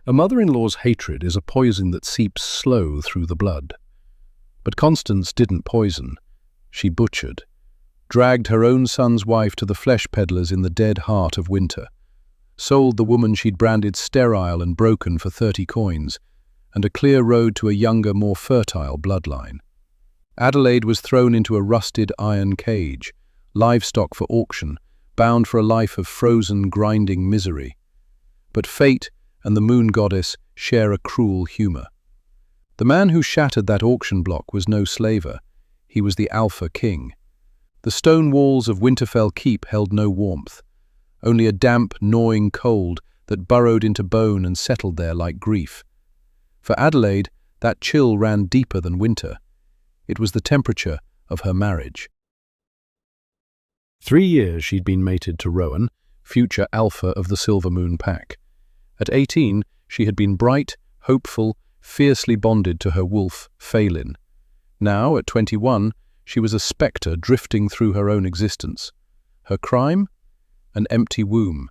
A mother-in-law's hatred is a poison that seeps slow through the blood. But Constance didn't poison. She butchered, dragged her own son's wife to the flesh peddlers in the dead heart of winter, sold the woman she'd branded sterile and broken for 30 coins, and a clear road to a younger, more fertile bloodline. Adelaide was thrown into a rusted iron cage, livestock for auction, bound for a life of frozen, grinding misery. But fate and the moon goddess share a cruel humour. The man who shattered that auction block was no slaver. He was the Alpha King. The stone walls of Winterfell Keep held no warmth, only a damp, gnawing cold that burrowed into bone and settled there like grief. For Adelaide, that chill ran deeper than winter. It was the temperature of her marriage. 3 years she'd been mated to Rowan, future alpha of the Silver Moon Pack. At 18, she had been bright, hopeful, fiercely bonded to her wolf, Phelan. Now, at 21, she was a spectre drifting through her own existence. Her crime? An empty womb.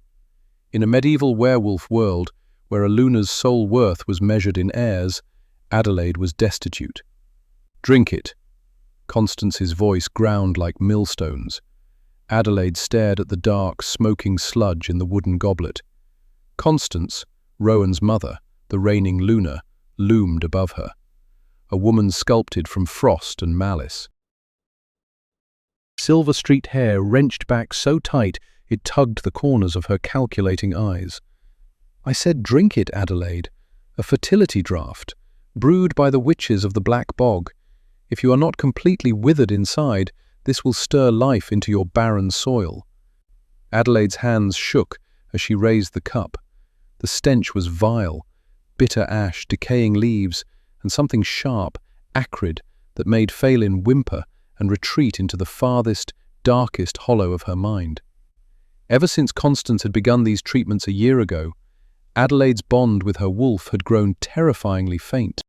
In a medieval werewolf world, where a Luna's sole worth was measured in heirs, Adelaide was destitute. "Drink it." Constance's voice ground like millstones. Adelaide stared at the dark, smoking sludge in the wooden goblet. Constance, Rowan's mother, the reigning Luna, loomed above her, a woman sculpted from frost and malice. Silver streaked hair wrenched back so tight it tugged the corners of her calculating eyes. "I said drink it, Adelaide. A fertility draught, brewed by the witches of the Black Bog. If you are not completely withered inside, this will stir life into your barren soil." Adelaide's hands shook as she raised the cup. The stench was vile, bitter ash, decaying leaves, and something sharp, acrid, that made Phelan whimper and retreat into the farthest, darkest hollow of her mind. Ever since Constance had begun these treatments a year ago, Adelaide's bond with her wolf had grown terrifyingly faint.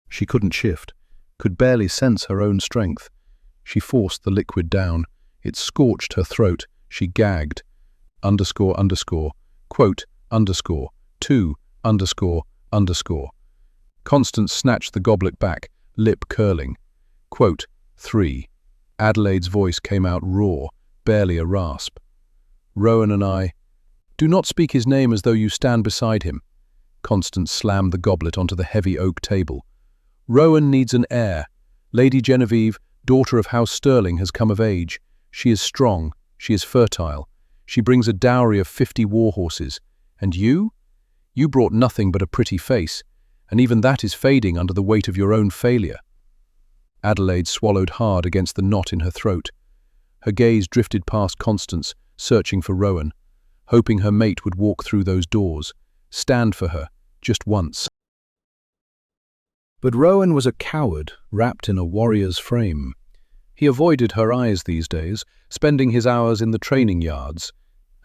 She couldn't shift, could barely sense her own strength. She forced the liquid down. It scorched her throat. She gagged. Quote, _2, __. Constance snatched the goblet back, lip curling. Quote, 3. Adelaide's voice came out raw, barely a rasp. "Rowan and I—" "Do not speak his name as though you stand beside him." Constance slammed the goblet onto the heavy oak table. "Rowan needs an heir. Lady Genevieve, daughter of House Sterling, has come of age. She is strong. She is fertile. She brings a dowry of 50 war horses. And you? You brought nothing but a pretty face, and even that is fading under the weight of your own failure." Adelaide swallowed hard against the knot in her throat. Her gaze drifted past Constance, searching for Rowan, hoping her mate would walk through those doors, stand for her, just once. But Rowan was a coward, wrapped in a warrior's frame. He avoided her eyes these days, spending his hours in the training yards,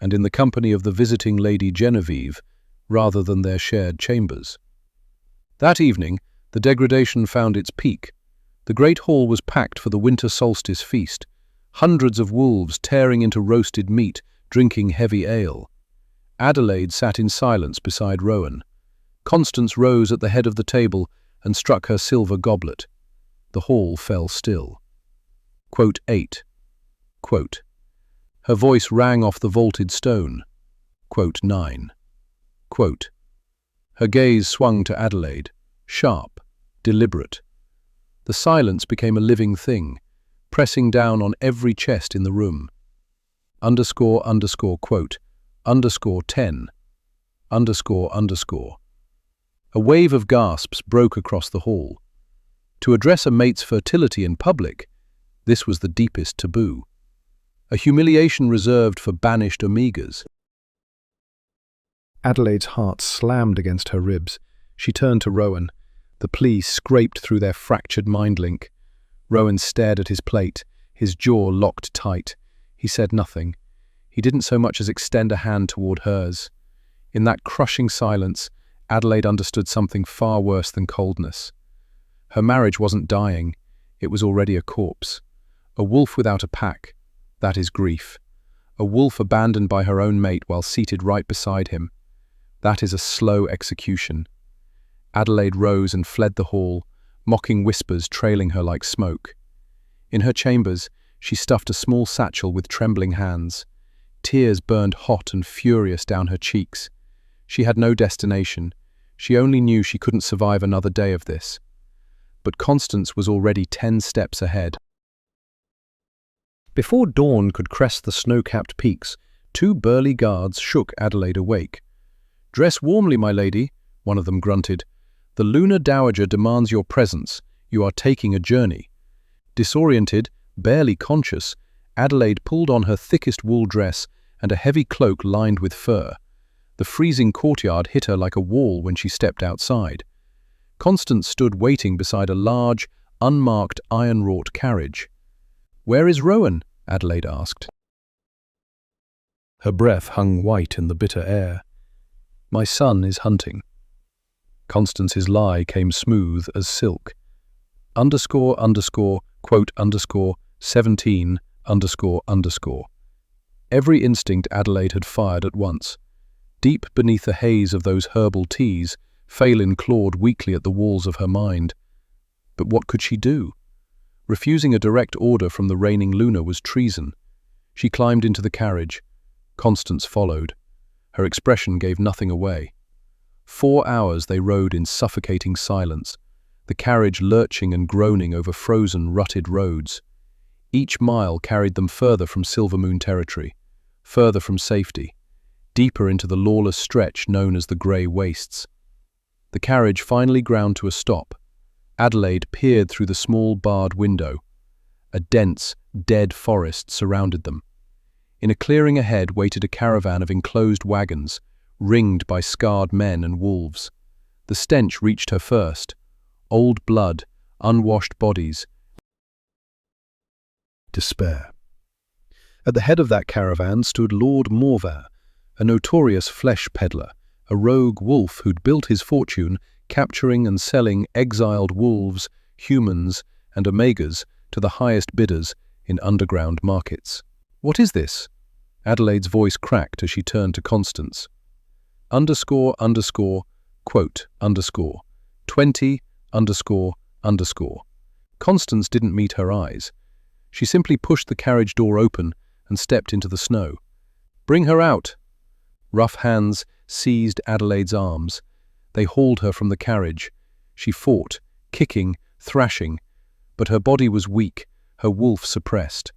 and in the company of the visiting Lady Genevieve, rather than their shared chambers. That evening, the degradation found its peak. The great hall was packed for the winter solstice feast, hundreds of wolves tearing into roasted meat, drinking heavy ale. Adelaide sat in silence beside Rowan. Constance rose at the head of the table and struck her silver goblet. The hall fell still. Quote 8. Quote. Her voice rang off the vaulted stone. Quote 9. Quote. Her gaze swung to Adelaide, sharp, deliberate. The silence became a living thing, pressing down on every chest in the room. Quote, _10, _. A wave of gasps broke across the hall. To address a mate's fertility in public, this was the deepest taboo. A humiliation reserved for banished Omegas. Adelaide's heart slammed against her ribs. She turned to Rowan. The plea scraped through their fractured mind link. Rowan stared at his plate, his jaw locked tight. He said nothing. He didn't so much as extend a hand toward hers. In that crushing silence, Adelaide understood something far worse than coldness. Her marriage wasn't dying. It was already a corpse. A wolf without a pack. That is grief. A wolf abandoned by her own mate while seated right beside him. That is a slow execution. Adelaide rose and fled the hall, mocking whispers trailing her like smoke. In her chambers, she stuffed a small satchel with trembling hands. Tears burned hot and furious down her cheeks. She had no destination. She only knew she couldn't survive another day of this. But Constance was already 10 steps ahead. Before dawn could crest the snow-capped peaks, 2 burly guards shook Adelaide awake. "Dress warmly, my lady," one of them grunted. "The lunar dowager demands your presence. You are taking a journey." Disoriented, barely conscious, Adelaide pulled on her thickest wool dress and a heavy cloak lined with fur. The freezing courtyard hit her like a wall when she stepped outside. Constance stood waiting beside a large, unmarked, iron-wrought carriage. "Where is Rowan?" Adelaide asked. Her breath hung white in the bitter air. "My son is hunting." Constance's lie came smooth as silk. __quote _17 __. Every instinct Adelaide had fired at once. Deep beneath the haze of those herbal teas, Phelan clawed weakly at the walls of her mind. But what could she do? Refusing a direct order from the reigning Luna was treason. She climbed into the carriage. Constance followed. Her expression gave nothing away. 4 hours they rode in suffocating silence, the carriage lurching and groaning over frozen, rutted roads. Each mile carried them further from Silvermoon territory, further from safety, deeper into the lawless stretch known as the Grey Wastes. The carriage finally ground to a stop. Adelaide peered through the small barred window. A dense, dead forest surrounded them. In a clearing ahead waited a caravan of enclosed wagons, ringed by scarred men and wolves. The stench reached her first. Old blood, unwashed bodies. Despair. At the head of that caravan stood Lord Morvan, a notorious flesh peddler, a rogue wolf who'd built his fortune capturing and selling exiled wolves, humans, and omegas to the highest bidders in underground markets. "What is this?" Adelaide's voice cracked as she turned to Constance. __quote _20 __. Constance didn't meet her eyes. She simply pushed the carriage door open and stepped into the snow. "Bring her out!" Rough hands seized Adelaide's arms. They hauled her from the carriage. She fought, kicking, thrashing, but her body was weak, her wolf suppressed.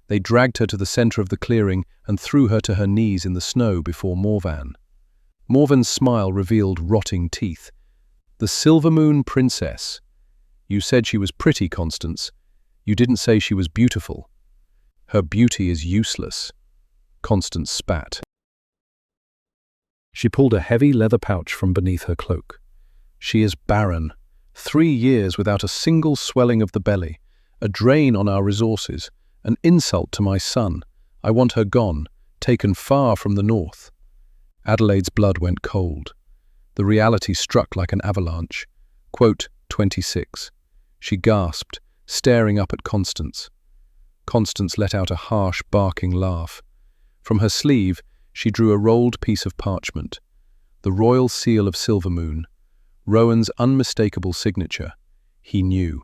They dragged her to the center of the clearing and threw her to her knees in the snow before Morvan. Morvan's smile revealed rotting teeth. "The Silvermoon Princess. You said she was pretty, Constance. You didn't say she was beautiful. Her beauty is useless." Constance spat. She pulled a heavy leather pouch from beneath her cloak. "She is barren. 3 years without a single swelling of the belly. A drain on our resources. An insult to my son. I want her gone, taken far from the north." Adelaide's blood went cold. The reality struck like an avalanche. _26. She gasped, staring up at Constance. Constance let out a harsh, barking laugh. From her sleeve, she drew a rolled piece of parchment. The royal seal of Silvermoon. Rowan's unmistakable signature. He knew.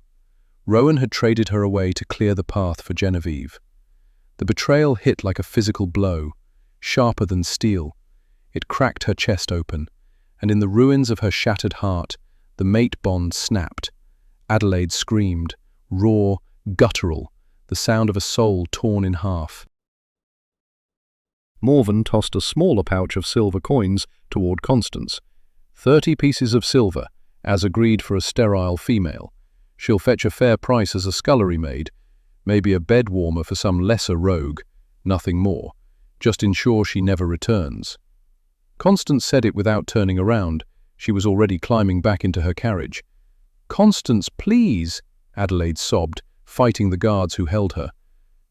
Rowan had traded her away to clear the path for Genevieve. The betrayal hit like a physical blow, sharper than steel. It cracked her chest open, and in the ruins of her shattered heart, the mate bond snapped. Adelaide screamed, raw, guttural, the sound of a soul torn in half. Morvan tossed a smaller pouch of silver coins toward Constance. 30 pieces of silver, as agreed for a sterile female. She'll fetch a fair price as a scullery maid, maybe a bed warmer for some lesser rogue, nothing more. Just ensure she never returns. Constance said it without turning around. She was already climbing back into her carriage. "Constance, please," Adelaide sobbed, fighting the guards who held her.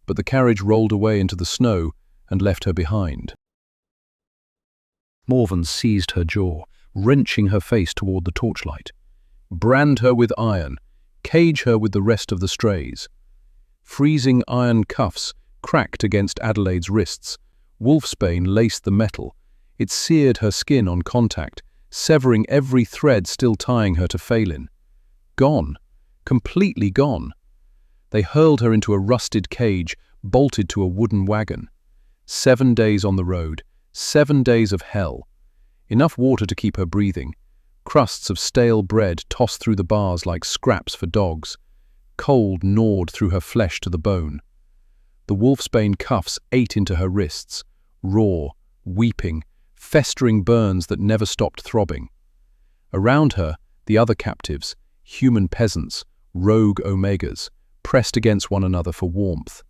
But the carriage rolled away into the snow and left her behind. Morvan seized her jaw, wrenching her face toward the torchlight. "Brand her with iron. Cage her with the rest of the strays." Freezing iron cuffs cracked against Adelaide's wrists. Wolfsbane laced the metal. It seared her skin on contact, severing every thread still tying her to Phelan. Gone. Completely gone. They hurled her into a rusted cage, bolted to a wooden wagon. 7 days on the road, 7 days of hell. Enough water to keep her breathing. Crusts of stale bread tossed through the bars like scraps for dogs. Cold gnawed through her flesh to the bone. The wolfsbane cuffs ate into her wrists, raw, weeping, festering burns that never stopped throbbing. Around her, the other captives, human peasants, rogue omegas, pressed against one another for warmth.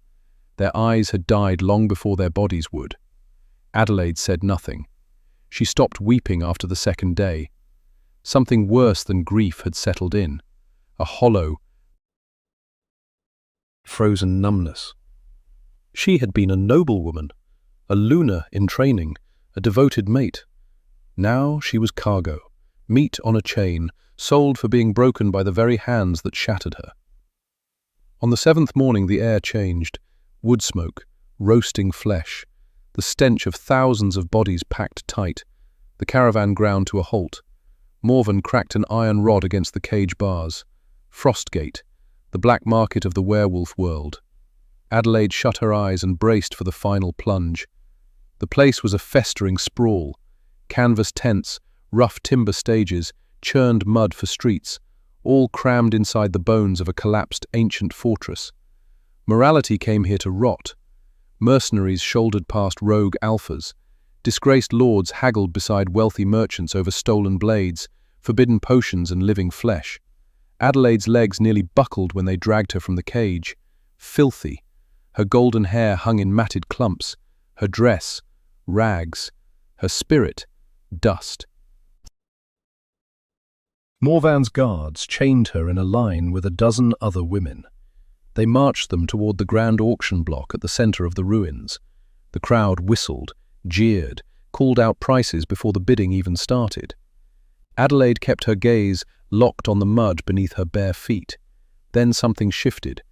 Their eyes had died long before their bodies would. Adelaide said nothing. She stopped weeping after the second day. Something worse than grief had settled in. A hollow, frozen numbness. She had been a noblewoman, a Luna in training, a devoted mate. Now she was cargo, meat on a chain, sold for being broken by the very hands that shattered her. On the 7th morning the air changed. Wood smoke, roasting flesh, the stench of thousands of bodies packed tight. The caravan ground to a halt. Morven cracked an iron rod against the cage bars. Frostgate, the black market of the werewolf world. Adelaide shut her eyes and braced for the final plunge. The place was a festering sprawl. Canvas tents, rough timber stages, churned mud for streets, all crammed inside the bones of a collapsed ancient fortress. Morality came here to rot. Mercenaries shouldered past rogue alphas. Disgraced lords haggled beside wealthy merchants over stolen blades, forbidden potions and living flesh. Adelaide's legs nearly buckled when they dragged her from the cage. Filthy. Her golden hair hung in matted clumps. Her dress, rags. Her spirit, dust. Morvan's guards chained her in a line with a dozen other women. They marched them toward the grand auction block at the center of the ruins. The crowd whistled, jeered, called out prices before the bidding even started. Adelaide kept her gaze locked on the mud beneath her bare feet. Then something shifted.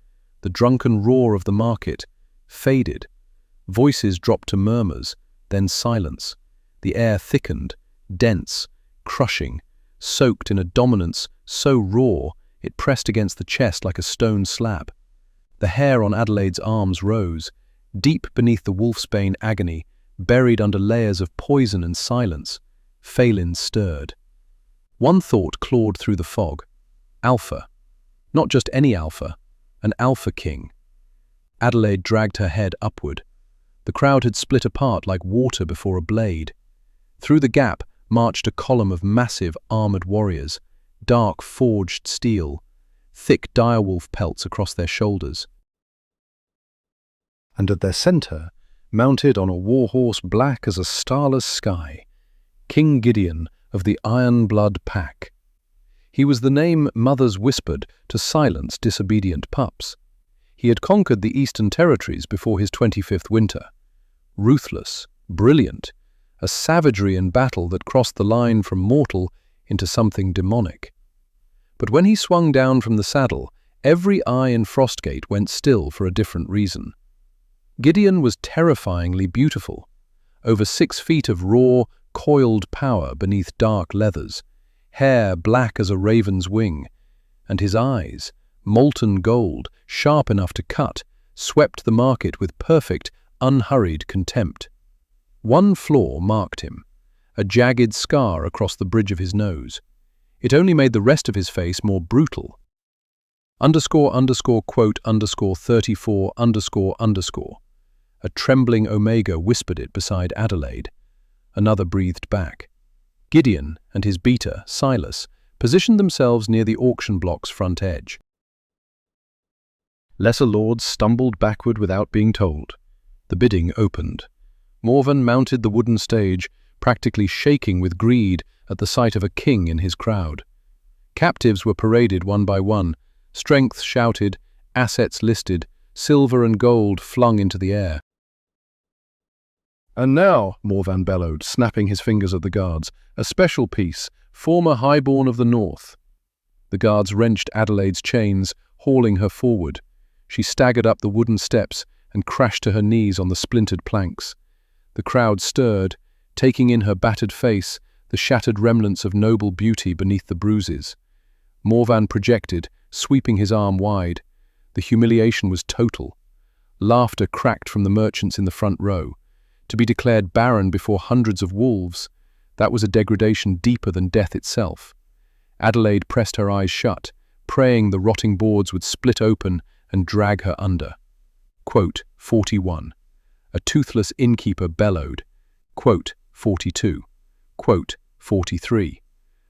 The drunken roar of the market faded. Voices dropped to murmurs, then silence. The air thickened, dense, crushing, soaked in a dominance so raw it pressed against the chest like a stone slab. The hair on Adelaide's arms rose, deep beneath the wolfsbane agony, buried under layers of poison and silence. Phelan stirred. One thought clawed through the fog. Alpha. Not just any alpha, an alpha king. Adelaide dragged her head upward. The crowd had split apart like water before a blade. Through the gap marched a column of massive armored warriors, dark forged steel, thick direwolf pelts across their shoulders. And at their center, mounted on a warhorse black as a starless sky, King Gideon of the Iron Blood Pack. He was the name mothers whispered to silence disobedient pups. He had conquered the Eastern Territories before his 25th winter. Ruthless, brilliant, a savagery in battle that crossed the line from mortal into something demonic. But when he swung down from the saddle, every eye in Frostgate went still for a different reason. Gideon was terrifyingly beautiful, over 6 feet of raw, coiled power beneath dark leathers, hair black as a raven's wing, and his eyes, molten gold, sharp enough to cut, swept the market with perfect, unhurried contempt. One flaw marked him, a jagged scar across the bridge of his nose. It only made the rest of his face more brutal. __quote_34__. A trembling Omega whispered it beside Adelaide. Another breathed back. Gideon and his beater, Silas, positioned themselves near the auction block's front edge. Lesser lords stumbled backward without being told. The bidding opened. Morven mounted the wooden stage, practically shaking with greed at the sight of a king in his crowd. Captives were paraded one by one, strength shouted, assets listed, silver and gold flung into the air. "And now," Morvan bellowed, snapping his fingers at the guards, "a special piece, former highborn of the north." The guards wrenched Adelaide's chains, hauling her forward. She staggered up the wooden steps and crashed to her knees on the splintered planks. The crowd stirred, taking in her battered face, the shattered remnants of noble beauty beneath the bruises. Morvan projected, sweeping his arm wide. The humiliation was total. Laughter cracked from the merchants in the front row. To be declared Barren before hundreds of wolves, that was a degradation deeper than death itself. Adelaide pressed her eyes shut, praying the rotting boards would split open and drag her under. Quote, 41. A toothless innkeeper bellowed. Quote, 42. Quote, 43.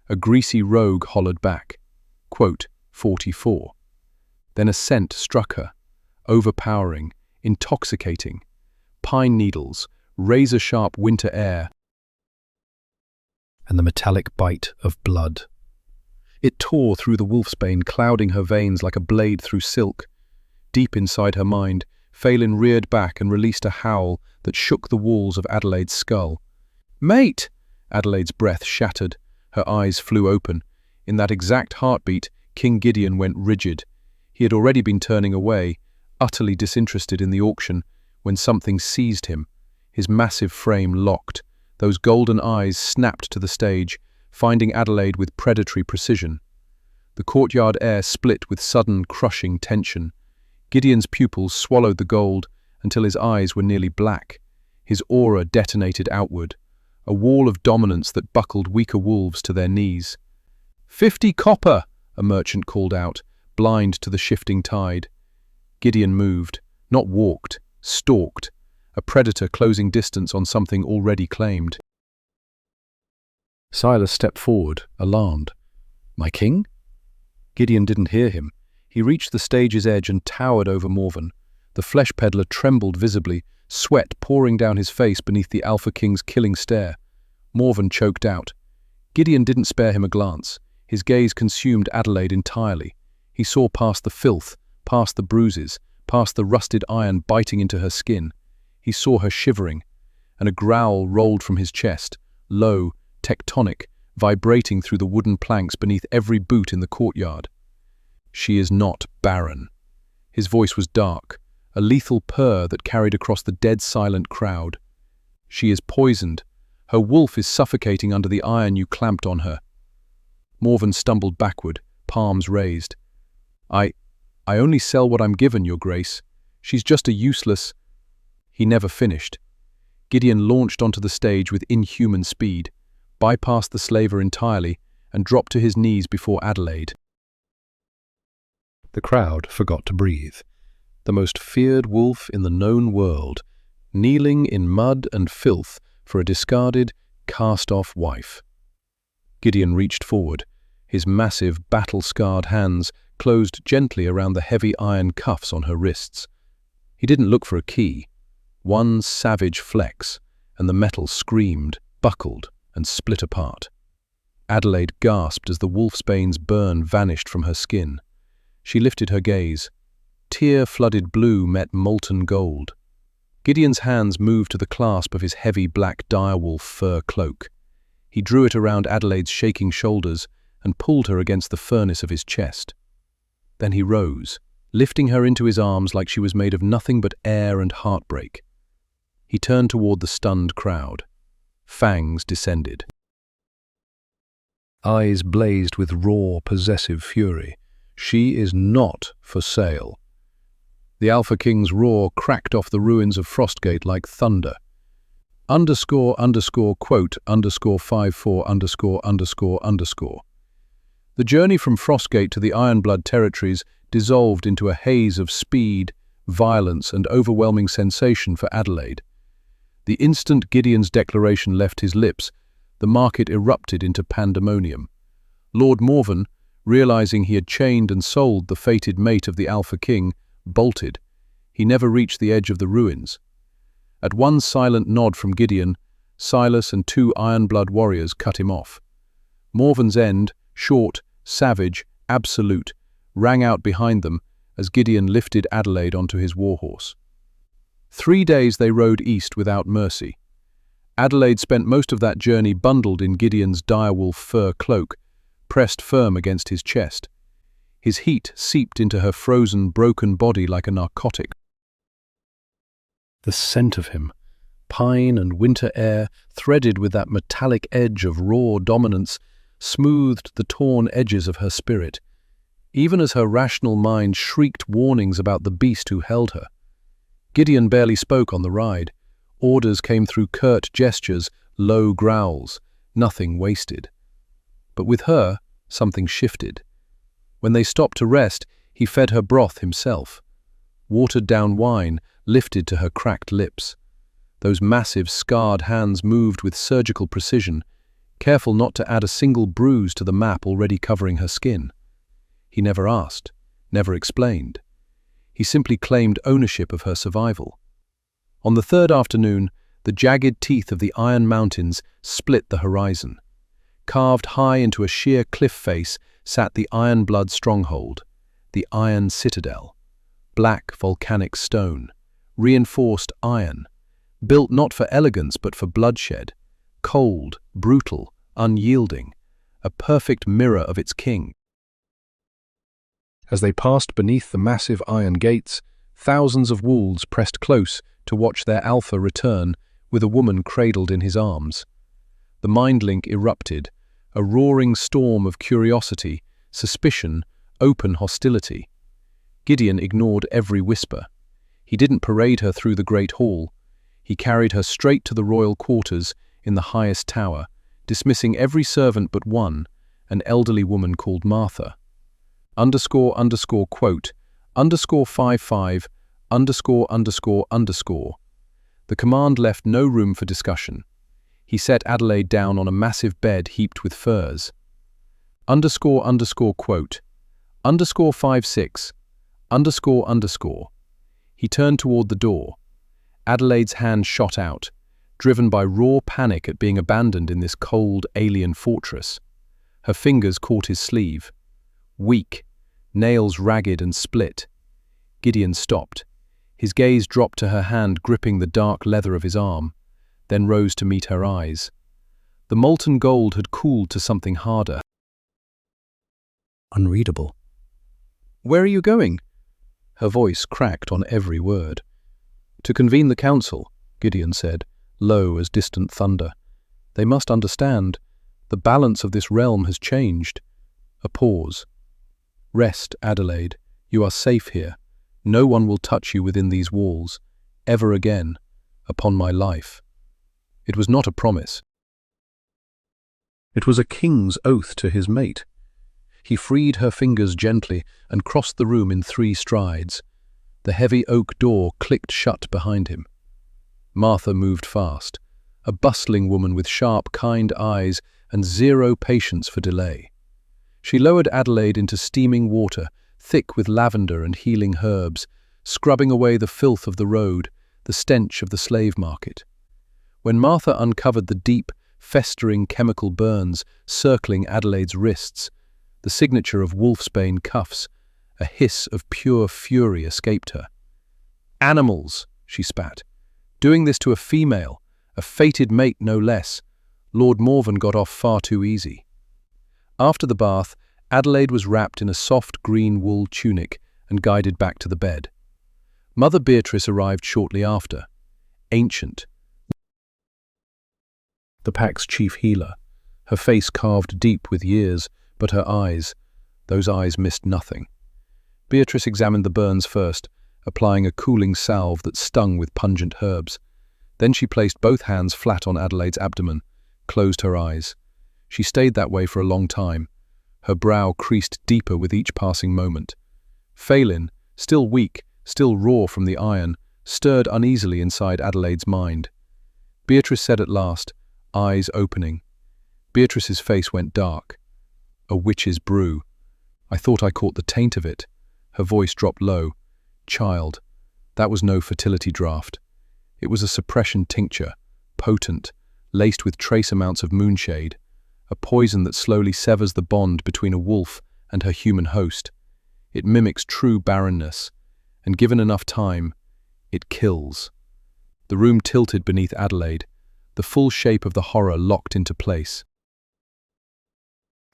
A greasy rogue hollered back. Quote, 44. Then a scent struck her, overpowering, intoxicating. Pine needles, razor-sharp winter air, and the metallic bite of blood. It tore through the wolfsbane, clouding her veins like a blade through silk. Deep inside her mind, Phelan reared back and released a howl that shook the walls of Adelaide's skull. "Mate!" Adelaide's breath shattered. Her eyes flew open. In that exact heartbeat, King Gideon went rigid. He had already been turning away, utterly disinterested in the auction, when something seized him. His massive frame locked. Those golden eyes snapped to the stage, finding Adelaide with predatory precision. The courtyard air split with sudden, crushing tension. Gideon's pupils swallowed the gold until his eyes were nearly black. His aura detonated outward, a wall of dominance that buckled weaker wolves to their knees. 50 copper, a merchant called out, blind to the shifting tide. Gideon moved, not walked, stalked, a predator closing distance on something already claimed. Silas stepped forward, alarmed. "My king?" Gideon didn't hear him. He reached the stage's edge and towered over Morven. The flesh peddler trembled visibly, sweat pouring down his face beneath the Alpha King's killing stare. Morven choked out. Gideon didn't spare him a glance. His gaze consumed Adelaide entirely. He saw past the filth, past the bruises, past the rusted iron biting into her skin. He saw her shivering, and a growl rolled from his chest, low, tectonic, vibrating through the wooden planks beneath every boot in the courtyard. "She is not Barren." His voice was dark, a lethal purr that carried across the dead silent crowd. "She is poisoned. Her wolf is suffocating under the iron you clamped on her." Morven stumbled backward, palms raised. I only sell what I'm given, Your Grace. She's just a useless—" He never finished. Gideon launched onto the stage with inhuman speed, bypassed the slaver entirely, and dropped to his knees before Adelaide. The crowd forgot to breathe. The most feared wolf in the known world, kneeling in mud and filth for a discarded, cast-off wife. Gideon reached forward. His massive, battle-scarred hands closed gently around the heavy iron cuffs on her wrists. He didn't look for a key. One savage flex, and the metal screamed, buckled, and split apart. Adelaide gasped as the wolfsbane's burn vanished from her skin. She lifted her gaze. Tear-flooded blue met molten gold. Gideon's hands moved to the clasp of his heavy black direwolf fur cloak. He drew it around Adelaide's shaking shoulders and pulled her against the furnace of his chest. Then he rose, lifting her into his arms like she was made of nothing but air and heartbreak. He turned toward the stunned crowd. Fangs descended. Eyes blazed with raw, possessive fury. "She is not for sale." The Alpha King's roar cracked off the ruins of Frostgate like thunder. __quote _54_____. The journey from Frostgate to the Ironblood territories dissolved into a haze of speed, violence, and overwhelming sensation for Adelaide. The instant Gideon's declaration left his lips, the market erupted into pandemonium. Lord Morven, realizing he had chained and sold the fated mate of the Alpha King, bolted. He never reached the edge of the ruins. At one silent nod from Gideon, Silas and 2 Ironblood warriors cut him off. Morven's end, short, savage, absolute, rang out behind them as Gideon lifted Adelaide onto his warhorse. 3 days they rode east without mercy. Adelaide spent most of that journey bundled in Gideon's direwolf fur cloak, pressed firm against his chest. His heat seeped into her frozen, broken body like a narcotic. The scent of him, Pine and winter air, threaded with that metallic edge of raw dominance, smoothed the torn edges of her spirit, even as her rational mind shrieked warnings about the beast who held her. Gideon barely spoke on the ride. Orders came through curt gestures, low growls, nothing wasted. But with her, something shifted. When they stopped to rest, he fed her broth himself. Watered-down wine lifted to her cracked lips. Those massive, scarred hands moved with surgical precision, careful not to add a single bruise to the map already covering her skin. He never asked, never explained. He simply claimed ownership of her survival. On the third afternoon, the jagged teeth of the Iron Mountains split the horizon. Carved high into a sheer cliff face sat the Iron Blood stronghold, the Iron Citadel. Black volcanic stone, reinforced iron, built not for elegance but for bloodshed, cold, brutal, unyielding, a perfect mirror of its king. As they passed beneath the massive iron gates, thousands of wolves pressed close to watch their alpha return with a woman cradled in his arms. The mind link erupted, a roaring storm of curiosity, suspicion, open hostility. Gideon ignored every whisper. He didn't parade her through the great hall. He carried her straight to the royal quarters in the highest tower, dismissing every servant but one, an elderly woman called Martha. __quote, _55, ____. The command left no room for discussion. He set Adelaide down on a massive bed heaped with furs. ___quote, _56, ___. He turned toward the door. Adelaide's hand shot out, driven by raw panic at being abandoned in this cold, alien fortress. Her fingers caught his sleeve. Weak, nails ragged and split. Gideon stopped. His gaze dropped to her hand gripping the dark leather of his arm, then rose to meet her eyes. The molten gold had cooled to something harder. Unreadable. "Where are you going?" Her voice cracked on every word. "To convene the council," Gideon said, low as distant thunder. "They must understand. The balance of this realm has changed." A pause. "Rest, Adelaide. You are safe here. No one will touch you within these walls, ever again, upon my life." It was not a promise. It was a king's oath to his mate. He freed her fingers gently and crossed the room in 3 strides. The heavy oak door clicked shut behind him. Martha moved fast, a bustling woman with sharp, kind eyes and zero patience for delay. She lowered Adelaide into steaming water, thick with lavender and healing herbs, scrubbing away the filth of the road, the stench of the slave market. When Martha uncovered the deep, festering chemical burns circling Adelaide's wrists, the signature of wolfsbane cuffs, a hiss of pure fury escaped her. "Animals!" she spat. "Doing this to a female, a fated mate no less. Lord Morven got off far too easy." After the bath, Adelaide was wrapped in a soft green wool tunic and guided back to the bed. Mother Beatrice arrived shortly after, ancient, the pack's chief healer, her face carved deep with years, but her eyes, those eyes missed nothing. Beatrice examined the burns first, applying a cooling salve that stung with pungent herbs. Then she placed both hands flat on Adelaide's abdomen, closed her eyes. She stayed that way for a long time, her brow creased deeper with each passing moment. Phelan, still weak, still raw from the iron, stirred uneasily inside Adelaide's mind. Beatrice said at last, eyes opening. Beatrice's face went dark. "A witch's brew. I thought I caught the taint of it." Her voice dropped low. "Child, that was no fertility draught. It was a suppression tincture, potent, laced with trace amounts of moonshade, a poison that slowly severs the bond between a wolf and her human host. It mimics true barrenness, and given enough time, it kills." The room tilted beneath Adelaide, the full shape of the horror locked into place.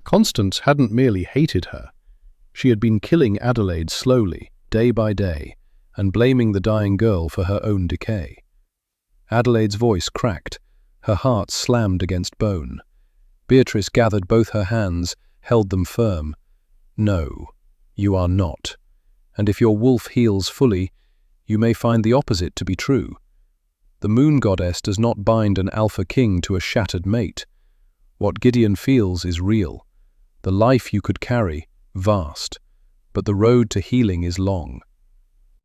Constance hadn't merely hated her. She had been killing Adelaide slowly, day by day, and blaming the dying girl for her own decay. Adelaide's voice cracked. Her heart slammed against bone. Beatrice gathered both her hands, held them firm. No, you are not. And if your wolf heals fully, you may find the opposite to be true. The moon goddess does not bind an alpha king to a shattered mate. What Gideon feels is real. The life you could carry, vast. But the road to healing is long.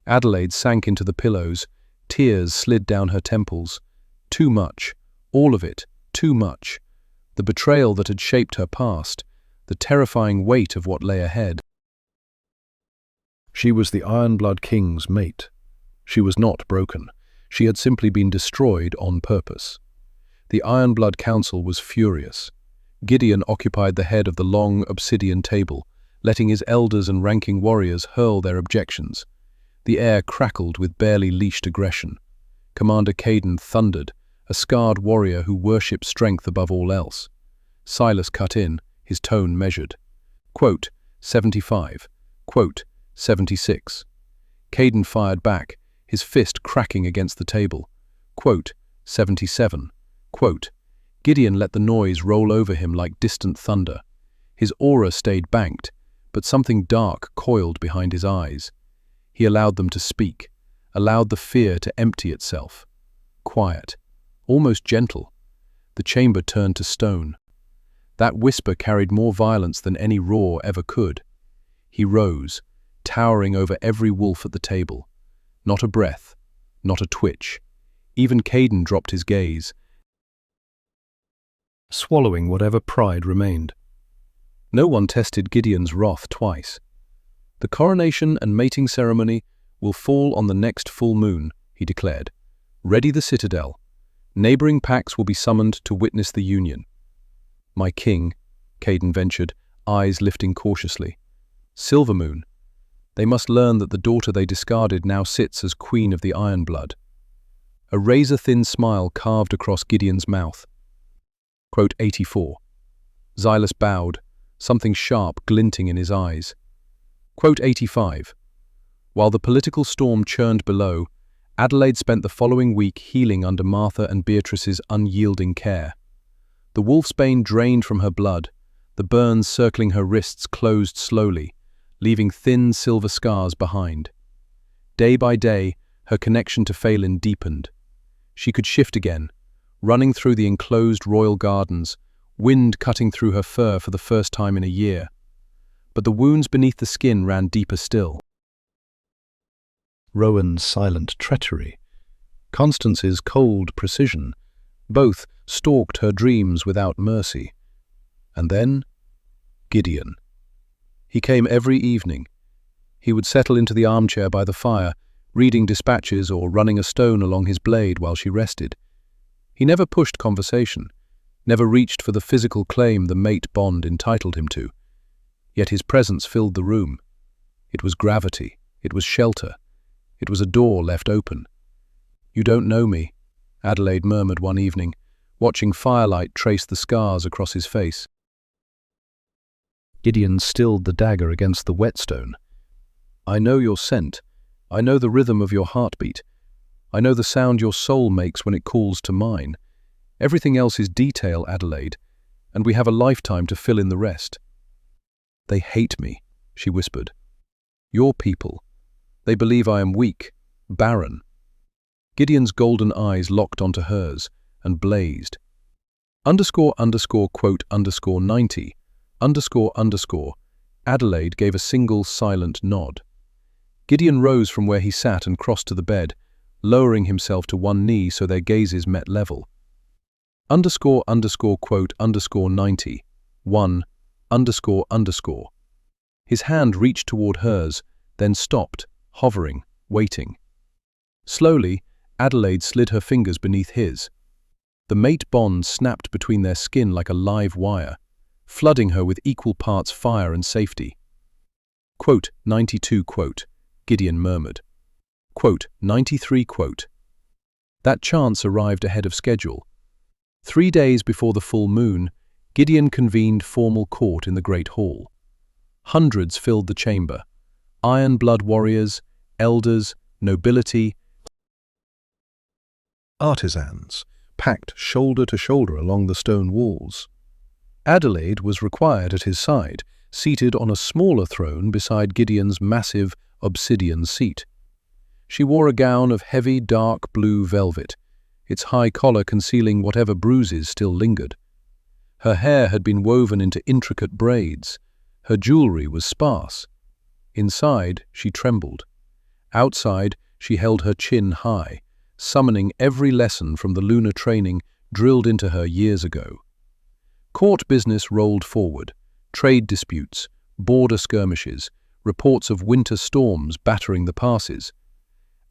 Adelaide sank into the pillows. Tears slid down her temples. Too much. All of it. Too much. The betrayal that had shaped her past. The terrifying weight of what lay ahead. She was the Ironblood King's mate. She was not broken. She had simply been destroyed on purpose. The Ironblood Council was furious. Gideon occupied the head of the long obsidian table, letting his elders and ranking warriors hurl their objections. The air crackled with barely leashed aggression. Commander Caden thundered, a scarred warrior who worshipped strength above all else. Silas cut in, his tone measured. Quote, 75. Quote, 76. Caden fired back, his fist cracking against the table. Quote, 77. Quote, Gideon let the noise roll over him like distant thunder. His aura stayed banked, but something dark coiled behind his eyes. He allowed them to speak, allowed the fear to empty itself. Quiet, almost gentle. The chamber turned to stone. That whisper carried more violence than any roar ever could. He rose, towering over every wolf at the table. Not a breath, not a twitch. Even Caden dropped his gaze, swallowing whatever pride remained. No one tested Gideon's wrath twice. The coronation and mating ceremony will fall on the next full moon, he declared. Ready the citadel. Neighboring packs will be summoned to witness the union. My king, Caden ventured, eyes lifting cautiously. Silvermoon. They must learn that the daughter they discarded now sits as queen of the Ironblood. A razor-thin smile carved across Gideon's mouth. Quote 84. Silas bowed, something sharp glinting in his eyes. Quote 85. While the political storm churned below, Adelaide spent the following week healing under Martha and Beatrice's unyielding care. The wolfsbane drained from her blood, the burns circling her wrists closed slowly, leaving thin silver scars behind. Day by day, her connection to Phelan deepened. She could shift again, running through the enclosed royal gardens, wind cutting through her fur for the first time in a year. But the wounds beneath the skin ran deeper still. Rowan's silent treachery, Constance's cold precision, both stalked her dreams without mercy. And then, Gideon. He came every evening. He would settle into the armchair by the fire, reading dispatches or running a stone along his blade while she rested. He never pushed conversation, never reached for the physical claim the mate bond entitled him to. Yet his presence filled the room. It was gravity, it was shelter, it was a door left open. You don't know me, Adelaide murmured one evening, watching firelight trace the scars across his face. Gideon stilled the dagger against the whetstone. I know your scent. I know the rhythm of your heartbeat. I know the sound your soul makes when it calls to mine. Everything else is detail, Adelaide, and we have a lifetime to fill in the rest. They hate me, she whispered. Your people. They believe I am weak, barren. Gideon's golden eyes locked onto hers and blazed. __quote _90. __. Adelaide gave a single silent nod. Gideon rose from where he sat and crossed to the bed, lowering himself to one knee so their gazes met level. __quote _90. 1. __. His hand reached toward hers, then stopped, hovering, waiting. Slowly, Adelaide slid her fingers beneath his. The mate bond snapped between their skin like a live wire, flooding her with equal parts fire and safety. Quote 92 quote, Gideon murmured. Quote 93 quote. That chance arrived ahead of schedule. 3 days before the full moon, Gideon convened formal court in the Great Hall. Hundreds filled the chamber. Iron blood warriors, elders, nobility, artisans, packed shoulder to shoulder along the stone walls. Adelaide was required at his side, seated on a smaller throne beside Gideon's massive obsidian seat. She wore a gown of heavy dark blue velvet, its high collar concealing whatever bruises still lingered. Her hair had been woven into intricate braids. Her jewelry was sparse. Inside, she trembled. Outside, she held her chin high, summoning every lesson from the lunar training drilled into her years ago. Court business rolled forward. Trade disputes, border skirmishes, reports of winter storms battering the passes.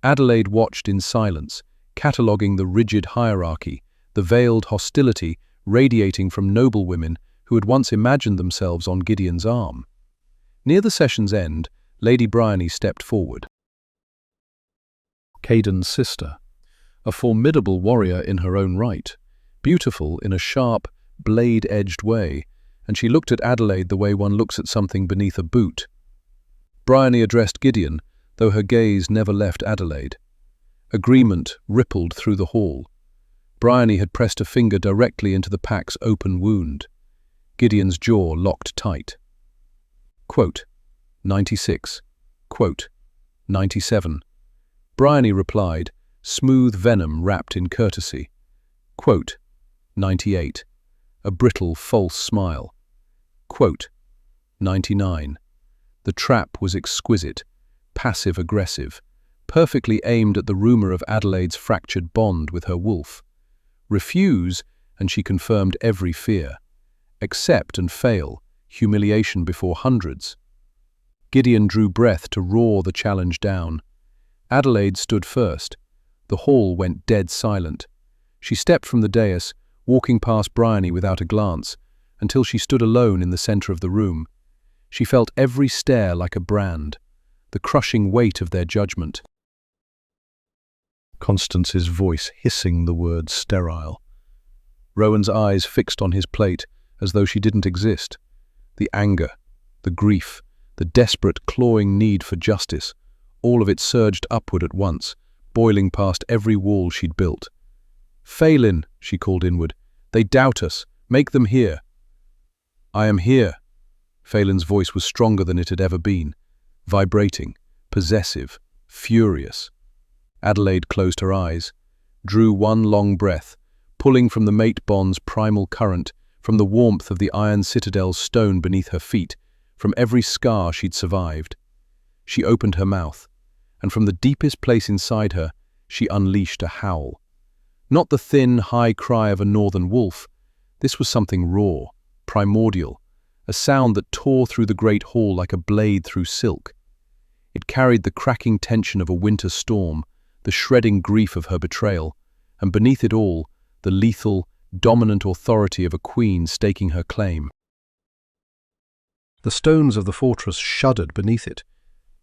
Adelaide watched in silence, cataloguing the rigid hierarchy, the veiled hostility radiating from noblewomen who had once imagined themselves on Gideon's arm. Near the session's end, Lady Bryony stepped forward. Caden's sister, a formidable warrior in her own right, beautiful in a sharp, blade-edged way, and she looked at Adelaide the way one looks at something beneath a boot. Bryony addressed Gideon, though her gaze never left Adelaide. Agreement rippled through the hall. Bryony had pressed a finger directly into the pack's open wound. Gideon's jaw locked tight. Quote, 96. Quote, 97. Bryony replied, smooth venom wrapped in courtesy. Quote, 98. A brittle, false smile. Quote, 99. The trap was exquisite, passive-aggressive, perfectly aimed at the rumor of Adelaide's fractured bond with her wolf. Refuse, and she confirmed every fear. Accept and fail, humiliation before hundreds. Gideon drew breath to roar the challenge down. Adelaide stood first. The hall went dead silent. She stepped from the dais, walking past Bryony without a glance, until she stood alone in the center of the room. She felt every stare like a brand, the crushing weight of their judgment. Constance's voice hissing the word sterile. Rowan's eyes fixed on his plate as though she didn't exist. The anger, the grief, the desperate clawing need for justice, all of it surged upward at once, boiling past every wall she'd built. Phelan, she called inward. They doubt us. Make them hear. I am here. Phelan's voice was stronger than it had ever been, vibrating, possessive, furious. Adelaide closed her eyes, drew one long breath, pulling from the mate bond's primal current, from the warmth of the iron citadel's stone beneath her feet, from every scar she'd survived. She opened her mouth, and from the deepest place inside her, she unleashed a howl. Not the thin, high cry of a northern wolf. This was something raw, primordial, a sound that tore through the great hall like a blade through silk. It carried the cracking tension of a winter storm, the shredding grief of her betrayal, and beneath it all, the lethal, dominant authority of a queen staking her claim. The stones of the fortress shuddered beneath it.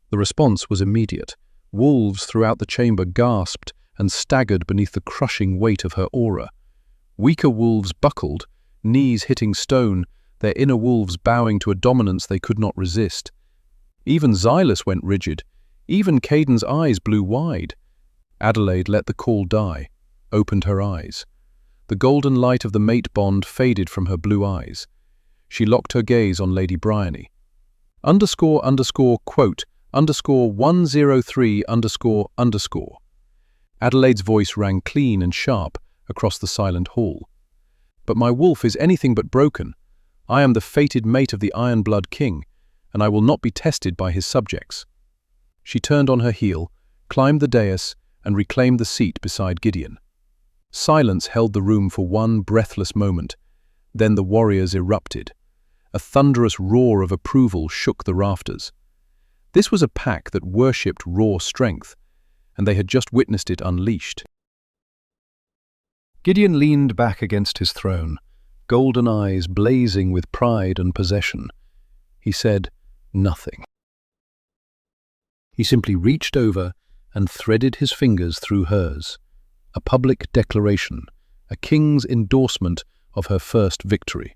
The response was immediate. Wolves throughout the chamber gasped and staggered beneath the crushing weight of her aura. Weaker wolves buckled, knees hitting stone, their inner wolves bowing to a dominance they could not resist. Even Xylus went rigid. Even Caden's eyes blew wide. Adelaide let the call die, opened her eyes. The golden light of the mate bond faded from her blue eyes. She locked her gaze on Lady Bryony. __quote _103__. Adelaide's voice rang clean and sharp across the silent hall. But my wolf is anything but broken. I am the fated mate of the Iron-Blood King, and I will not be tested by his subjects. She turned on her heel, climbed the dais, and reclaimed the seat beside Gideon. Silence held the room for one breathless moment. Then the warriors erupted. A thunderous roar of approval shook the rafters. This was a pack that worshipped raw strength, and they had just witnessed it unleashed. Gideon leaned back against his throne, golden eyes blazing with pride and possession. He said nothing. He simply reached over and threaded his fingers through hers. A public declaration, a king's endorsement of her first victory.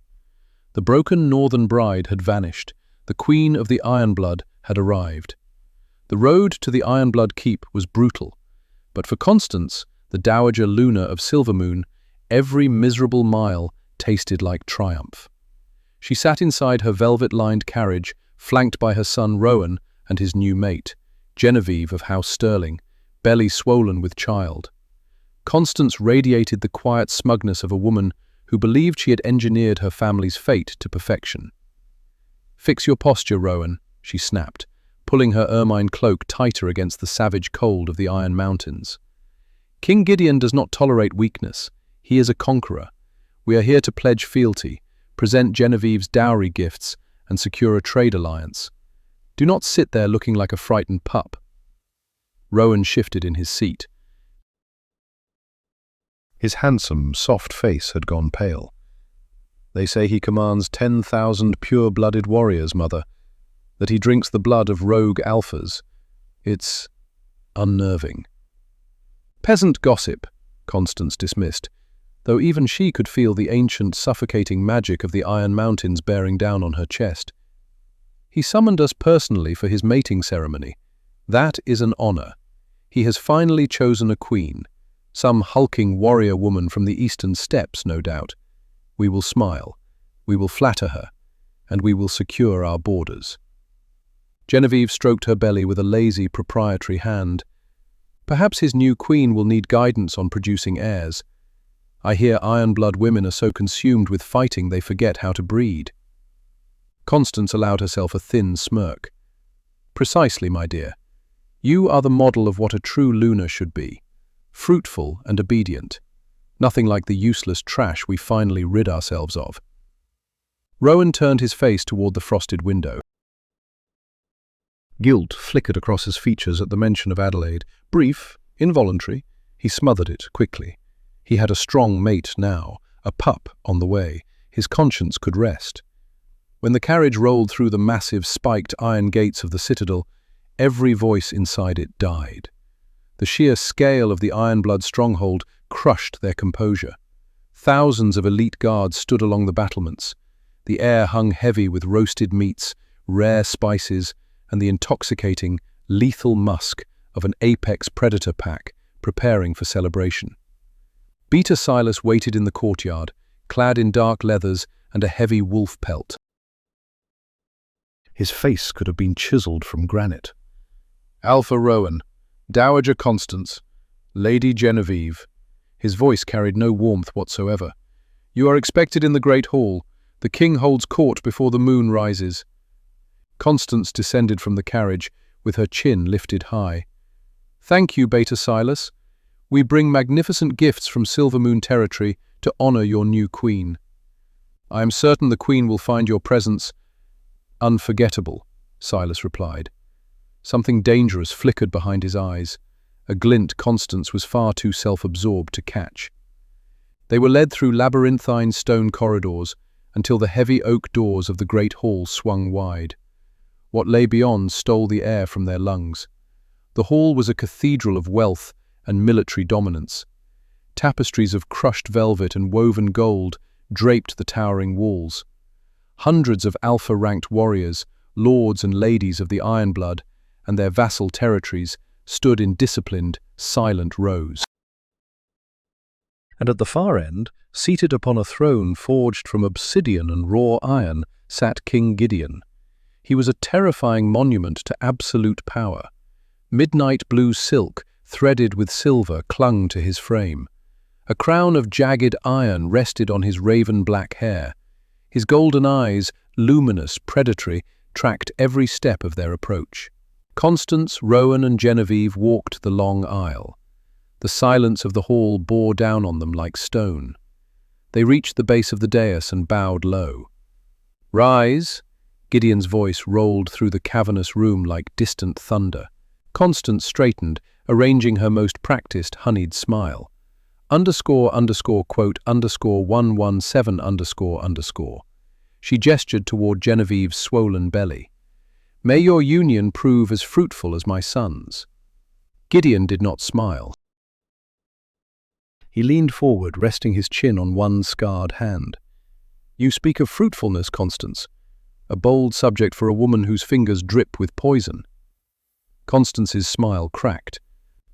The broken northern bride had vanished. The queen of the Ironblood had arrived. The road to the Ironblood keep was brutal, but for Constance, the Dowager Luna of Silvermoon, every miserable mile tasted like triumph. She sat inside her velvet-lined carriage, flanked by her son Rowan and his new mate, Genevieve of House Sterling, belly swollen with child. Constance radiated the quiet smugness of a woman who believed she had engineered her family's fate to perfection. "Fix your posture, Rowan," she snapped, pulling her ermine cloak tighter against the savage cold of the Iron Mountains. "King Gideon does not tolerate weakness. He is a conqueror. We are here to pledge fealty, present Genevieve's dowry gifts, and secure a trade alliance. Do not sit there looking like a frightened pup." Rowan shifted in his seat. His handsome, soft face had gone pale. "They say he commands 10,000 pure-blooded warriors, Mother, that he drinks the blood of rogue alphas. It's unnerving." "Peasant gossip," Constance dismissed, though even she could feel the ancient, suffocating magic of the Iron Mountains bearing down on her chest. "He summoned us personally for his mating ceremony. That is an honor. He has finally chosen a queen, some hulking warrior woman from the eastern steppes, no doubt. We will smile, we will flatter her, and we will secure our borders." Genevieve stroked her belly with a lazy, proprietary hand. "Perhaps his new queen will need guidance on producing heirs. I hear Ironblood women are so consumed with fighting they forget how to breed." Constance allowed herself a thin smirk. "Precisely, my dear. You are the model of what a true Luna should be. Fruitful and obedient. Nothing like the useless trash we finally rid ourselves of." Rowan turned his face toward the frosted window. Guilt flickered across his features at the mention of Adelaide. Brief, involuntary, he smothered it quickly. He had a strong mate now, a pup on the way. His conscience could rest. When the carriage rolled through the massive, spiked iron gates of the citadel, every voice inside it died. The sheer scale of the Ironblood stronghold crushed their composure. Thousands of elite guards stood along the battlements. The air hung heavy with roasted meats, rare spices, and the intoxicating, lethal musk of an apex predator pack preparing for celebration. Beta Silas waited in the courtyard, clad in dark leathers and a heavy wolf pelt. His face could have been chiseled from granite. "Alpha Rowan, Dowager Constance, Lady Genevieve." His voice carried no warmth whatsoever. "You are expected in the great hall. The king holds court before the moon rises." Constance descended from the carriage, with her chin lifted high. "Thank you, Beta Silas. We bring magnificent gifts from Silvermoon territory to honor your new queen. I am certain the queen will find your presence unforgettable," Silas replied. Something dangerous flickered behind his eyes, a glint Constance was far too self-absorbed to catch. They were led through labyrinthine stone corridors until the heavy oak doors of the great hall swung wide. What lay beyond stole the air from their lungs. The hall was a cathedral of wealth and military dominance. Tapestries of crushed velvet and woven gold draped the towering walls. Hundreds of alpha-ranked warriors, lords and ladies of the Ironblood, and their vassal territories stood in disciplined, silent rows. And at the far end, seated upon a throne forged from obsidian and raw iron, sat King Gideon. He was a terrifying monument to absolute power. Midnight blue silk, threaded with silver, clung to his frame. A crown of jagged iron rested on his raven-black hair. His golden eyes, luminous, predatory, tracked every step of their approach. Constance, Rowan and Genevieve walked the long aisle. The silence of the hall bore down on them like stone. They reached the base of the dais and bowed low. "Rise!" Gideon's voice rolled through the cavernous room like distant thunder. Constance straightened, arranging her most practiced, honeyed smile. __quote _117 __. She gestured toward Genevieve's swollen belly. "May your union prove as fruitful as my son's." Gideon did not smile. He leaned forward, resting his chin on one scarred hand. "You speak of fruitfulness, Constance. A bold subject for a woman whose fingers drip with poison." Constance's smile cracked.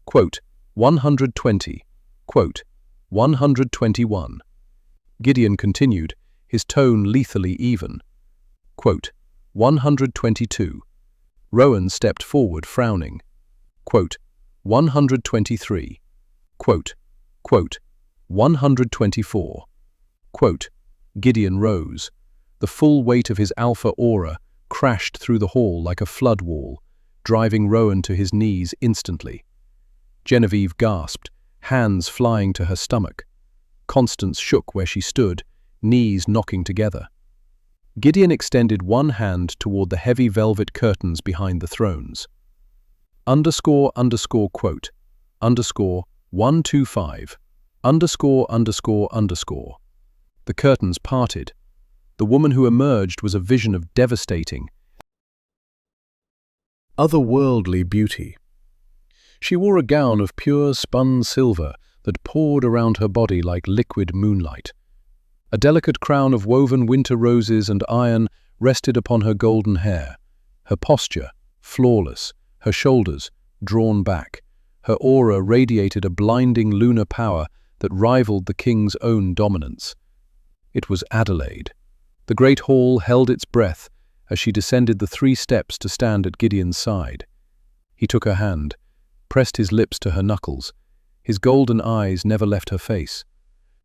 Quote, 120. Quote, 121. Gideon continued, his tone lethally even. Quote, 122. Rowan stepped forward, frowning. Quote, 123. Quote, 124. Quote, Gideon rose. The full weight of his alpha aura crashed through the hall like a flood wall, driving Rowan to his knees instantly. Genevieve gasped, hands flying to her stomach. Constance shook where she stood, knees knocking together. Gideon extended one hand toward the heavy velvet curtains behind the thrones. Quote, 125. The curtains parted. The woman who emerged was a vision of devastating, otherworldly beauty. She wore a gown of pure spun silver that poured around her body like liquid moonlight. A delicate crown of woven winter roses and iron rested upon her golden hair, her posture flawless, her shoulders drawn back. Her aura radiated a blinding lunar power that rivaled the king's own dominance. It was Adelaide. The great hall held its breath as she descended the 3 steps to stand at Gideon's side. He took her hand, pressed his lips to her knuckles. His golden eyes never left her face.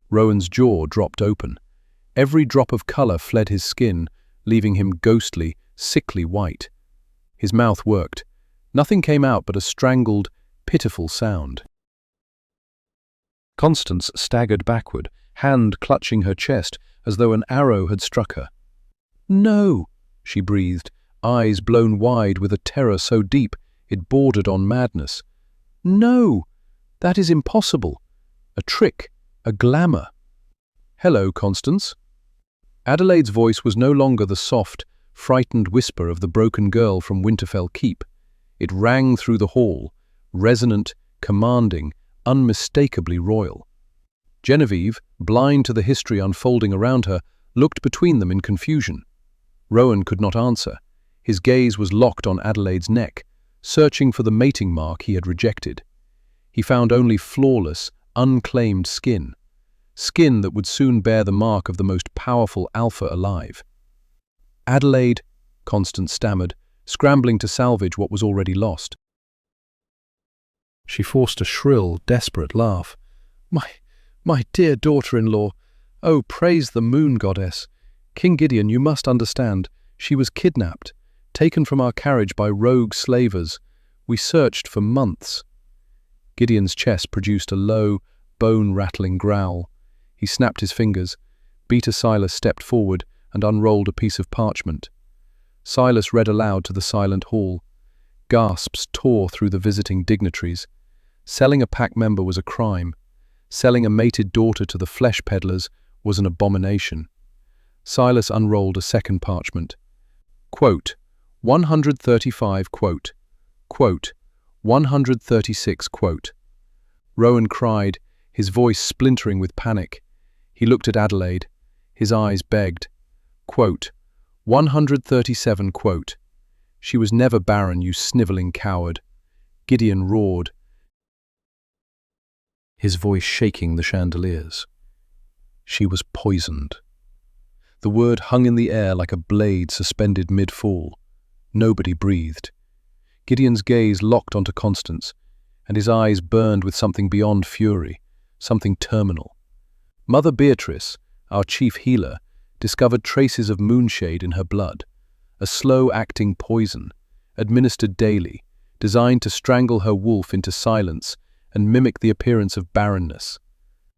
Rowan's jaw dropped open. Every drop of color fled his skin, leaving him ghostly, sickly white. His mouth worked. Nothing came out but a strangled, pitiful sound. Constance staggered backward, hand clutching her chest as though an arrow had struck her. "No," she breathed, eyes blown wide with a terror so deep it bordered on madness. "No, that is impossible. A trick, a glamour." "Hello, Constance." Adelaide's voice was no longer the soft, frightened whisper of the broken girl from Winterfell Keep. It rang through the hall, resonant, commanding, unmistakably royal. Genevieve, blind to the history unfolding around her, looked between them in confusion. Rowan could not answer. His gaze was locked on Adelaide's neck, searching for the mating mark he had rejected. He found only flawless, unclaimed skin. Skin that would soon bear the mark of the most powerful alpha alive. "Adelaide," Constance stammered, scrambling to salvage what was already lost. She forced a shrill, desperate laugh. My dear daughter-in-law, oh, praise the moon goddess. King Gideon, you must understand, she was kidnapped, taken from our carriage by rogue slavers. We searched for months." Gideon's chest produced a low, bone-rattling growl. He snapped his fingers. Beta Silas stepped forward and unrolled a piece of parchment. Silas read aloud to the silent hall. Gasps tore through the visiting dignitaries. Selling a pack member was a crime. Selling a mated daughter to the flesh peddlers was an abomination. Silas unrolled a second parchment. Quote, 135, quote, 136, quote. Rowan cried, his voice splintering with panic. He looked at Adelaide. His eyes begged. Quote, 137, quote. "She was never Barren, you snivelling coward." Gideon roared, his voice shaking the chandeliers. She was poisoned. The word hung in the air like a blade suspended mid-fall. Nobody breathed. Gideon's gaze locked onto Constance, and his eyes burned with something beyond fury, something terminal. Mother Beatrice, our chief healer, discovered traces of moonshade in her blood, a slow-acting poison, administered daily, designed to strangle her wolf into silence and mimic the appearance of barrenness.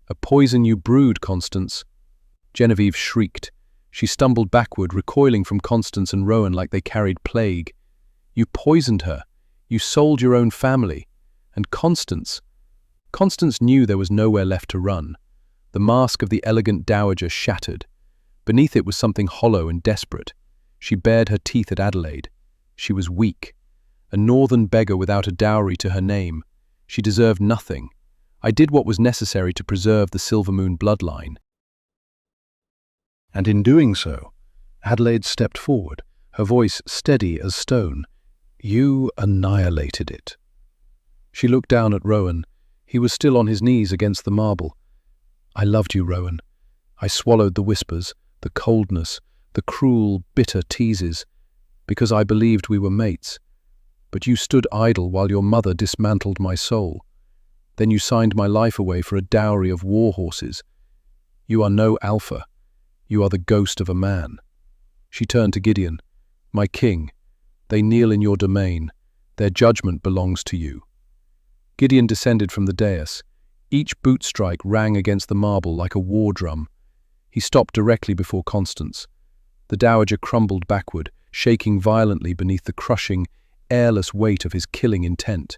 "A poison you brewed, Constance." Genevieve shrieked. She stumbled backward, recoiling from Constance and Rowan like they carried plague. "You poisoned her. You sold your own family. And Constance..." Constance knew there was nowhere left to run. The mask of the elegant dowager shattered. Beneath it was something hollow and desperate. She bared her teeth at Adelaide. She was weak. A northern beggar without a dowry to her name. She deserved nothing. I did what was necessary to preserve the Silvermoon bloodline. And in doing so, Adelaide stepped forward, her voice steady as stone. "You annihilated it." She looked down at Rowan, He was still on his knees against the marble. "I loved you, Rowan. I swallowed the whispers, the coldness, the cruel, bitter teases, because I believed we were mates. But you stood idle while your mother dismantled my soul. Then you signed my life away for a dowry of war horses. You are no alpha. You are the ghost of a man." She turned to Gideon. "My king, they kneel in your domain. Their judgment belongs to you." Gideon descended from the dais. Each boot strike rang against the marble like a war drum. He stopped directly before Constance. The dowager crumbled backward, shaking violently beneath the crushing, airless weight of his killing intent.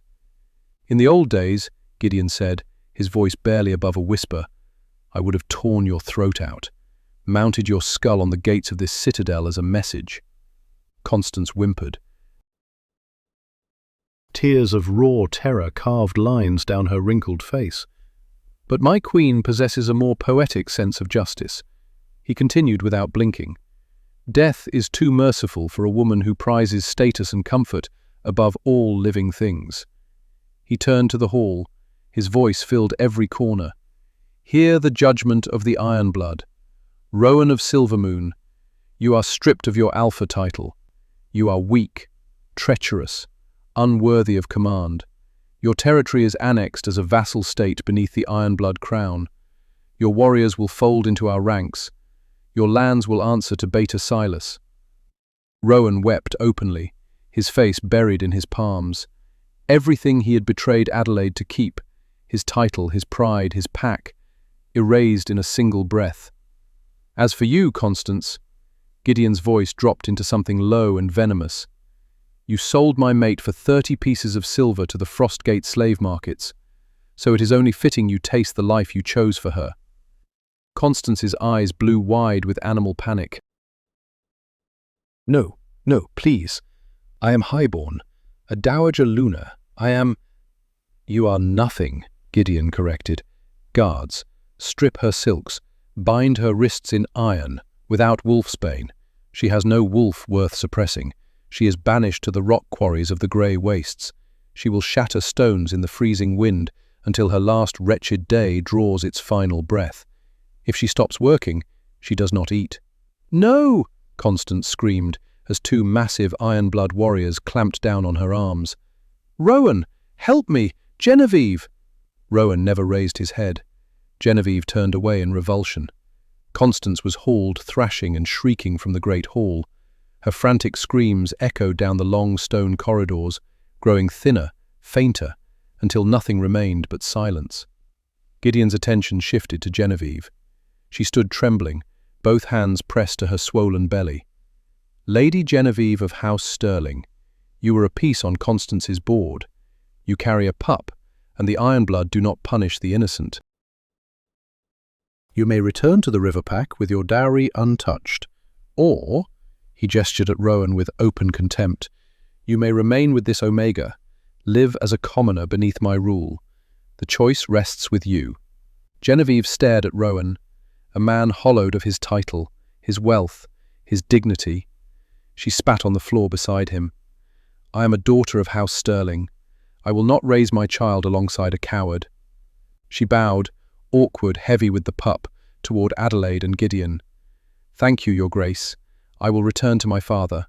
"In the old days," Gideon said, his voice barely above a whisper, "I would have torn your throat out, mounted your skull on the gates of this citadel as a message." Constance whimpered. Tears of raw terror carved lines down her wrinkled face. "But my queen possesses a more poetic sense of justice," he continued without blinking. "Death is too merciful for a woman who prizes status and comfort above all living things." He turned to the hall. His voice filled every corner. "Hear the judgment of the Ironblood. Rowan of Silvermoon, you are stripped of your alpha title. You are weak, treacherous, unworthy of command. Your territory is annexed as a vassal state beneath the Ironblood crown. Your warriors will fold into our ranks. Your lands will answer to Beta Silas." Rowan wept openly, his face buried in his palms. Everything he had betrayed Adelaide to keep, his title, his pride, his pack, erased in a single breath. "As for you, Constance," Gideon's voice dropped into something low and venomous, "you sold my mate for 30 pieces of silver to the Frostgate slave markets, so it is only fitting you taste the life you chose for her." Constance's eyes blew wide with animal panic. "No, no, please. I am highborn, a dowager Luna. I am—" "You are nothing," Gideon corrected. "Guards, strip her silks, bind her wrists in iron, without wolfsbane. She has no wolf worth suppressing. She is banished to the rock quarries of the grey wastes. She will shatter stones in the freezing wind until her last wretched day draws its final breath. If she stops working, she does not eat." "No!" Constance screamed, as two massive Ironblood warriors clamped down on her arms. "Rowan, help me! Genevieve!" Rowan never raised his head. Genevieve turned away in revulsion. Constance was hauled, thrashing and shrieking from the great hall. Her frantic screams echoed down the long stone corridors, growing thinner, fainter, until nothing remained but silence. Gideon's attention shifted to Genevieve. She stood trembling, both hands pressed to her swollen belly. "Lady Genevieve of House Sterling, you were a piece on Constance's board. You carry a pup, and the Ironblood do not punish the innocent. You may return to the river pack with your dowry untouched, or," he gestured at Rowan with open contempt, "you may remain with this Omega, live as a commoner beneath my rule. The choice rests with you." Genevieve stared at Rowan, a man hollowed of his title, his wealth, his dignity. She spat on the floor beside him. "I am a daughter of House Sterling. I will not raise my child alongside a coward." She bowed, awkward, heavy with the pup, toward Adelaide and Gideon. "Thank you, Your Grace. I will return to my father."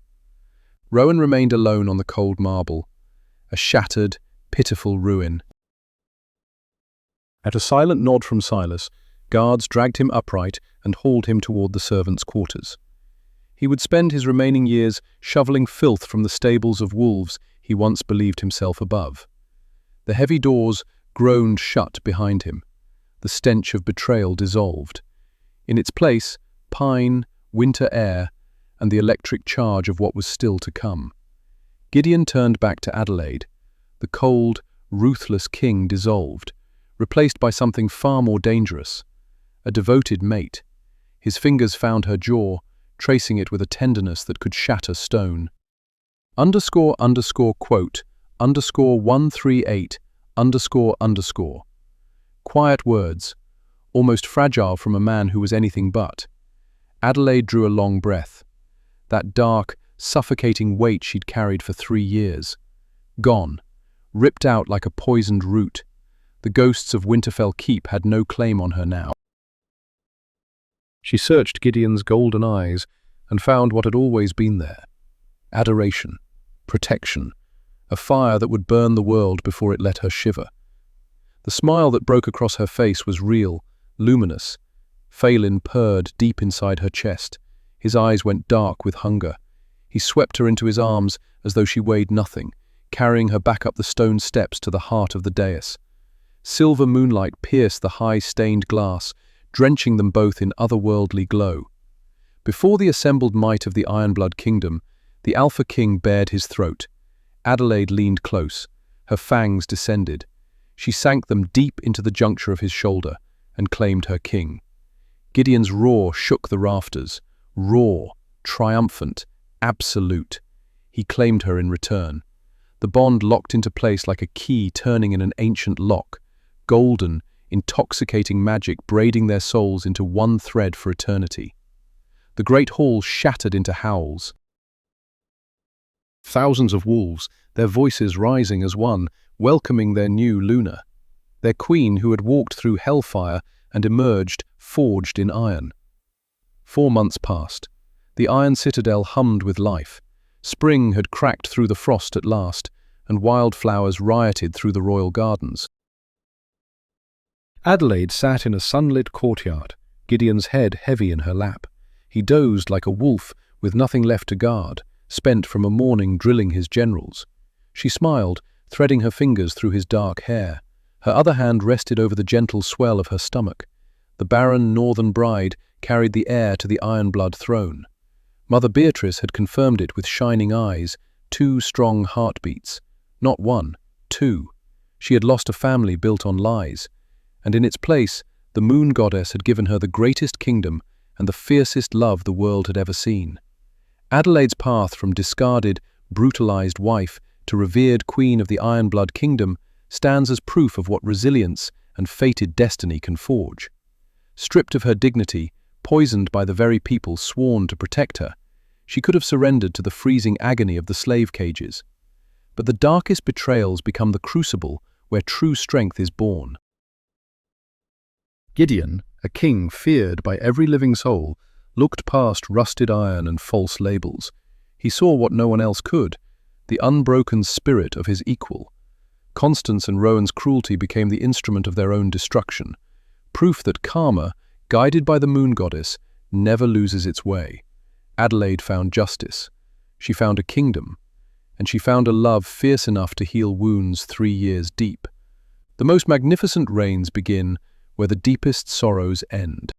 Rowan remained alone on the cold marble, a shattered, pitiful ruin. At a silent nod from Silas, guards dragged him upright and hauled him toward the servants' quarters. He would spend his remaining years shoveling filth from the stables of wolves he once believed himself above. The heavy doors groaned shut behind him. The stench of betrayal dissolved. In its place, pine, winter air, and the electric charge of what was still to come. Gideon turned back to Adelaide. The cold, ruthless king dissolved, replaced by something far more dangerous, a devoted mate. His fingers found her jaw, tracing it with a tenderness that could shatter stone. __quote, _138, __. Quiet words, almost fragile from a man who was anything but. Adelaide drew a long breath. That dark, suffocating weight she'd carried for 3 years. Gone, ripped out like a poisoned root. The ghosts of Winterfell Keep had no claim on her now. She searched Gideon's golden eyes and found what had always been there: adoration, protection, a fire that would burn the world before it let her shiver. The smile that broke across her face was real, luminous. Phelan purred deep inside her chest. His eyes went dark with hunger. He swept her into his arms as though she weighed nothing, carrying her back up the stone steps to the heart of the dais. Silver moonlight pierced the high stained glass, drenching them both in otherworldly glow. Before the assembled might of the Ironblood kingdom, the Alpha King bared his throat. Adelaide leaned close. Her fangs descended. She sank them deep into the juncture of his shoulder and claimed her king. Gideon's roar shook the rafters. Raw, triumphant, absolute. He claimed her in return. The bond locked into place like a key turning in an ancient lock, golden, intoxicating magic braiding their souls into one thread for eternity. The great hall shattered into howls. Thousands of wolves, their voices rising as one, welcoming their new Luna, their queen who had walked through hellfire and emerged forged in iron. 4 months passed. The iron citadel hummed with life. Spring had cracked through the frost at last, and wildflowers rioted through the royal gardens. Adelaide sat in a sunlit courtyard, Gideon's head heavy in her lap. He dozed like a wolf with nothing left to guard, spent from a morning drilling his generals. She smiled, threading her fingers through his dark hair. Her other hand rested over the gentle swell of her stomach. The barren northern bride carried the heir to the Ironblood throne. Mother Beatrice had confirmed it with shining eyes, 2 strong heartbeats. Not 1, 2. She had lost a family built on lies, and in its place, the moon goddess had given her the greatest kingdom and the fiercest love the world had ever seen. Adelaide's path from discarded, brutalized wife to revered queen of the Ironblood kingdom stands as proof of what resilience and fated destiny can forge. Stripped of her dignity, poisoned by the very people sworn to protect her, she could have surrendered to the freezing agony of the slave cages. But the darkest betrayals become the crucible where true strength is born. Gideon, a king feared by every living soul, looked past rusted iron and false labels. He saw what no one else could, the unbroken spirit of his equal. Constance and Rowan's cruelty became the instrument of their own destruction, proof that karma, guided by the moon goddess, never loses its way. Adelaide found justice. She found a kingdom, and she found a love fierce enough to heal wounds 3 years deep. The most magnificent reigns begin where the deepest sorrows end.